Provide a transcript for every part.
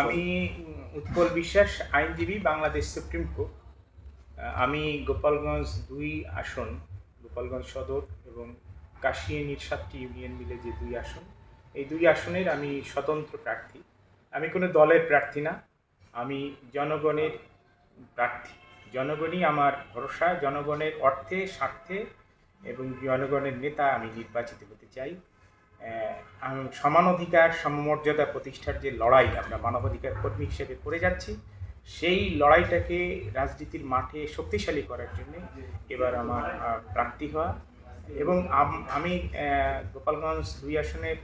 আমি উৎপল বিশ্বাস, আইনজীবী, বাংলাদেশ সুপ্রিম কোর্ট। আমি গোপালগঞ্জ ২ আসন, গোপালগঞ্জ সদর এবং কাশিয়ানীর ৭টি ইউনিয়ন মিলে যে ২ আসন, এই ২ আসনের আমি স্বতন্ত্র প্রার্থী। আমি কোনো দলের প্রার্থী না, আমি জনগণের প্রার্থী। জনগণই আমার ভরসা, জনগণের অর্থে, স্বার্থে এবং জনগণের নেতা আমি নির্বাচিত হতে চাই। সমান অধিকার, সমমর্যাদা প্রতিষ্ঠার যে লড়াই আমরা মানবাধিকার কর্মী হিসেবে করে যাচ্ছি, সেই লড়াইটাকে রাজনীতির মাঠে শক্তিশালী করার জন্যে এবার আমার প্রার্থী হওয়া। এবং আমি গোপালগঞ্জ ২ আসনের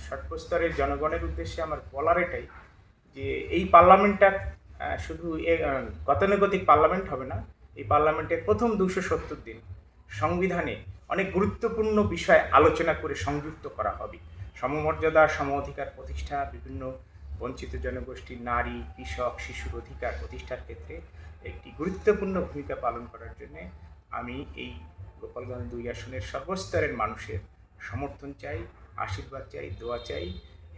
সর্বস্তরের জনগণের উদ্দেশ্যে আমার বলার এটাই যে এই পার্লামেন্টটা শুধু গতানুগতিক পার্লামেন্ট হবে না, এই পার্লামেন্টের প্রথম ২৭০ দিন সংবিধানে অনেক গুরুত্বপূর্ণ বিষয় আলোচনা করে সংযুক্ত করা হবে। সমমর্যাদা, সম অধিকার প্রতিষ্ঠা, বিভিন্ন বঞ্চিত জনগোষ্ঠীর নারী, কৃষক, শিশুর অধিকার প্রতিষ্ঠার ক্ষেত্রে একটি গুরুত্বপূর্ণ ভূমিকা পালন করার জন্য আমি এই গোপালগঞ্জ ২ আসনের সর্বস্তরের মানুষের সমর্থন চাই, আশীর্বাদ চাই, দোয়া চাই।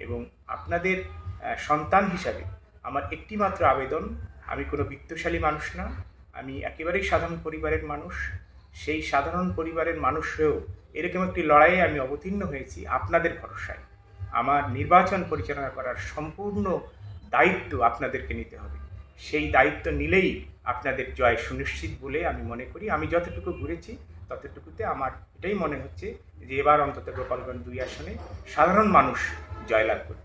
এবং আপনাদের সন্তান হিসাবে আমার একটিমাত্র আবেদন, আমি কোনো বিত্তশালী মানুষ না, আমি একেবারেই সাধারণ পরিবারের মানুষ। সেই সাধারণ পরিবারের মানুষ হয়েও এরকম একটি লড়াইয়ে আমি অবতীর্ণ হয়েছি আপনাদের ভরসায়। আমার নির্বাচন পরিচালনা করার সম্পূর্ণ দায়িত্ব আপনাদেরকে নিতে হবে। সেই দায়িত্ব নিলেই আপনাদের জয় সুনিশ্চিত বলে আমি মনে করি। আমি যতটুকু ঘুরেছি ততটুকুতে আমার এটাই মনে হচ্ছে যে এবার অন্তত গোপালগঞ্জ ২ আসনে সাধারণ মানুষ জয়লাভ করবে।